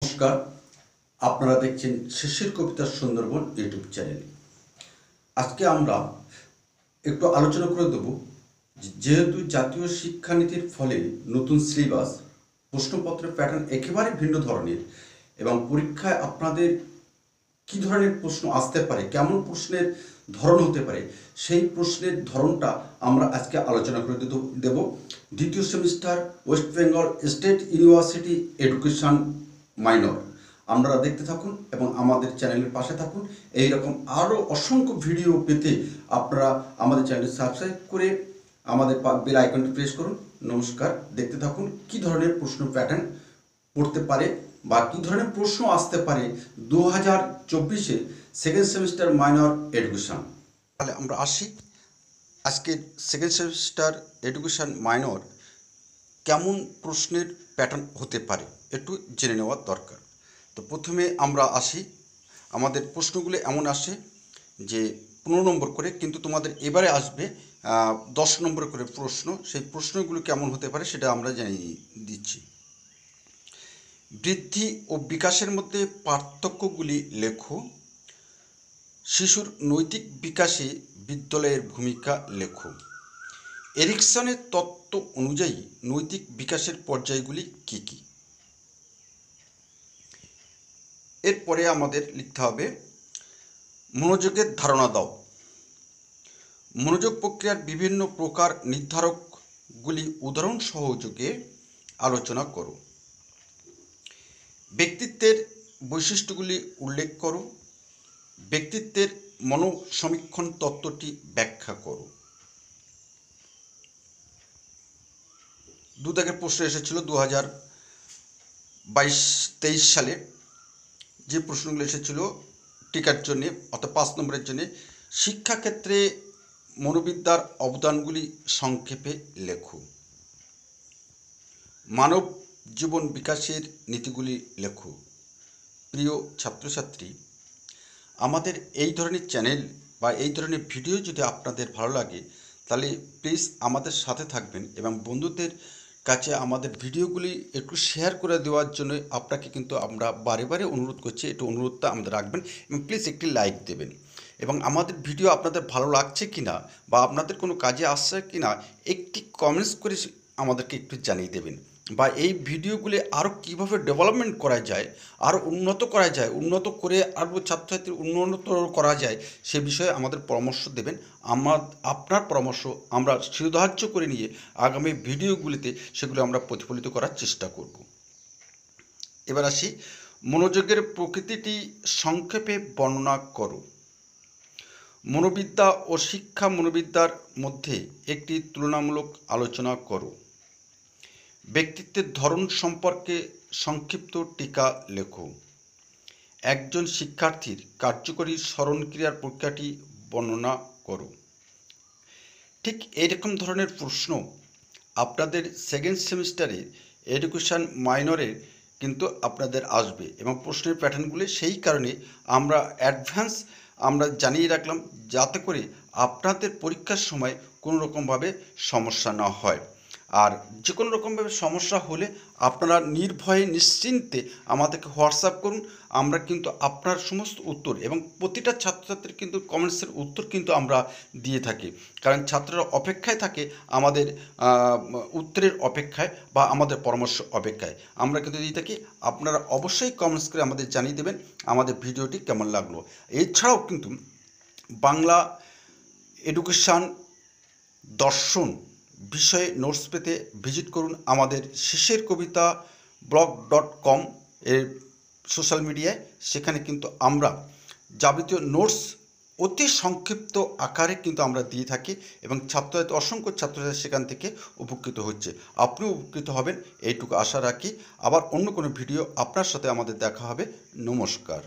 নমস্কার, আপনারা দেখছেন শিশির কবিতা সুন্দরবন ইউটিউব চ্যানেল। আজকে আমরা একটু আলোচনা করে দেব যেহেতু জাতীয় শিক্ষানীতির ফলে নতুন সিলেবাস, প্রশ্নপত্রের প্যাটার্ন একেবারে ভিন্ন ধরনের এবং পরীক্ষায় আপনাদের কী ধরনের প্রশ্ন আসতে পারে, কেমন প্রশ্নের ধরন হতে পারে, সেই প্রশ্নের ধরনটা আমরা আজকে আলোচনা করে দেব। দ্বিতীয় semester West Bengal state university education minor. আপনারা দেখতে থাকুন এবং আমাদের চ্যানেলের পাশে থাকুন। এই রকম আরও অসংখ্য ভিডিও পেতে আপনারা আমাদের চ্যানেলটি সাবস্ক্রাইব করে আমাদের বেল আইকনটি প্রেস করুন। নমস্কার, দেখতে থাকুন কী ধরনের প্রশ্ন প্যাটার্ন পড়তে পারে বা কী ধরনের প্রশ্ন আসতে পারে 2024-এ সেকেন্ড সেমিস্টার মাইনর এডুকেশন। তাহলে আমরা আসি আজকে সেকেন্ড সেমিস্টার এডুকেশন মাইনর কেমন প্রশ্নের প্যাটার্ন হতে পারে একটু জেনে নেওয়ার দরকার। তো প্রথমে আমরা আসি, আমাদের প্রশ্নগুলো এমন আসে যে 15 নম্বর করে, কিন্তু তোমাদের এবারে আসবে 10 নম্বর করে প্রশ্ন। সেই প্রশ্নগুলো কেমন হতে পারে সেটা আমরা জানিয়ে দিচ্ছি। বৃদ্ধি ও বিকাশের মধ্যে পার্থক্যগুলি লেখো। শিশুর নৈতিক বিকাশে বিদ্যালয়ের ভূমিকা লেখো। এরিকসনের তত্ত্ব অনুযায়ী নৈতিক বিকাশের পর্যায়গুলি কী কী? এরপরে আমাদের লিখতে হবে মনোযোগের ধারণা দাও। মনোযোগ প্রক্রিয়ার বিভিন্ন প্রকার নির্ধারকগুলি উদাহরণ সহযোগে আলোচনা করো। ব্যক্তিত্বের বৈশিষ্ট্যগুলি উল্লেখ করো। ব্যক্তিত্বের মনোসমীক্ষণ তত্ত্বটি ব্যাখ্যা করো। 2 দাগের প্রশ্ন এসেছিল 2022-23 সালে, যে প্রশ্নগুলো এসেছিল টিকার জন্যে অর্থাৎ 5 নম্বরের জন্যে। শিক্ষাক্ষেত্রে মনোবিদ্যার অবদানগুলি সংক্ষেপে লেখো। মানব জীবন বিকাশের নীতিগুলি লেখো। প্রিয় ছাত্রছাত্রী, আমাদের এই ধরনের চ্যানেল বা এই ধরনের ভিডিও যদি আপনাদের ভালো লাগে তাহলে প্লিজ আমাদের সাথে থাকবেন এবং বন্ধুদের কাছে আমাদের ভিডিওগুলি একটু শেয়ার করে দেওয়ার জন্য আপনাকে কিন্তু আমরা বারে বারে অনুরোধ করছি, একটু অনুরোধটা আমাদের রাখবেন এবং প্লিজ একটি লাইক দেবেন। এবং আমাদের ভিডিও আপনাদের ভালো লাগছে কি না বা আপনাদের কোনো কাজে আসছে কি না একটি কমেন্টস করে আমাদেরকে একটু জানিয়ে দেবেন। বা এই ভিডিওগুলি আরও কীভাবে ডেভেলপমেন্ট করা যায়, আরও উন্নত করা যায়, উন্নত করে আরও ছাত্রছাত্রীর উন্নত করা যায় সে বিষয়ে আমাদের পরামর্শ দেবেন। আপনার পরামর্শ আমরা শিরোধার্য করে নিয়ে আগামী ভিডিওগুলিতে সেগুলো আমরা প্রতিফলিত করার চেষ্টা করব। এবার আসি, মনোযোগের প্রকৃতিটি সংক্ষেপে বর্ণনা করো। মনোবিদ্যা ও শিক্ষা মনোবিদ্যার মধ্যে একটি তুলনামূলক আলোচনা করো। ব্যক্তিত্বের ধরন সম্পর্কে সংক্ষিপ্ত টিকা লেখো। একজন শিক্ষার্থীর কার্যকরী স্মরণক্রিয়ার প্রক্রিয়াটি বর্ণনা করো। ঠিক এইরকম ধরনের প্রশ্ন আপনাদের সেকেন্ড সেমিস্টারের এডুকেশন মাইনরের কিন্তু আপনাদের আসবে এবং প্রশ্নের প্যাটার্নগুলি সেই কারণে আমরা অ্যাডভান্স আমরা জানিয়ে রাখলাম যাতে করে আপনাদের পরীক্ষার সময় কোনো রকমভাবে সমস্যা না হয়। আর যে কোনো রকমভাবে সমস্যা হলে আপনারা নির্ভয়ে নিশ্চিন্তে আমাদেরকে হোয়াটসঅ্যাপ করুন। আমরা কিন্তু আপনার সমস্ত উত্তর এবং প্রতিটা ছাত্রছাত্রীর কিন্তু কমেন্টসের উত্তর কিন্তু আমরা দিয়ে থাকি, কারণ ছাত্ররা অপেক্ষায় থাকে আমাদের উত্তরের অপেক্ষায় বা আমাদের পরামর্শ অপেক্ষায়। আমরা কিন্তু দিয়ে থাকি, আপনারা অবশ্যই কমেন্টস করে আমাদের জানিয়ে দেবেন আমাদের ভিডিওটি কেমন লাগলো। এছাড়াও কিন্তু বাংলা এডুকেশান দর্শন বিষয়ে নোটস পেতে ভিজিট করুন আমাদের শিশির কবিতা blog.com এর সোশ্যাল মিডিয়ায়। সেখানে কিন্তু আমরা যাবতীয় নোটস অতি সংক্ষিপ্ত আকারে কিন্তু আমরা দিয়ে থাকি এবং ছাত্রছাত্রী অসংখ্য ছাত্রছাত্রী সেখান থেকে উপকৃত হচ্ছে। আপনিও উপকৃত হবেন এইটুকু আশা রাখি। আবার অন্য কোনো ভিডিও আপনার সাথে আমাদের দেখা হবে। নমস্কার।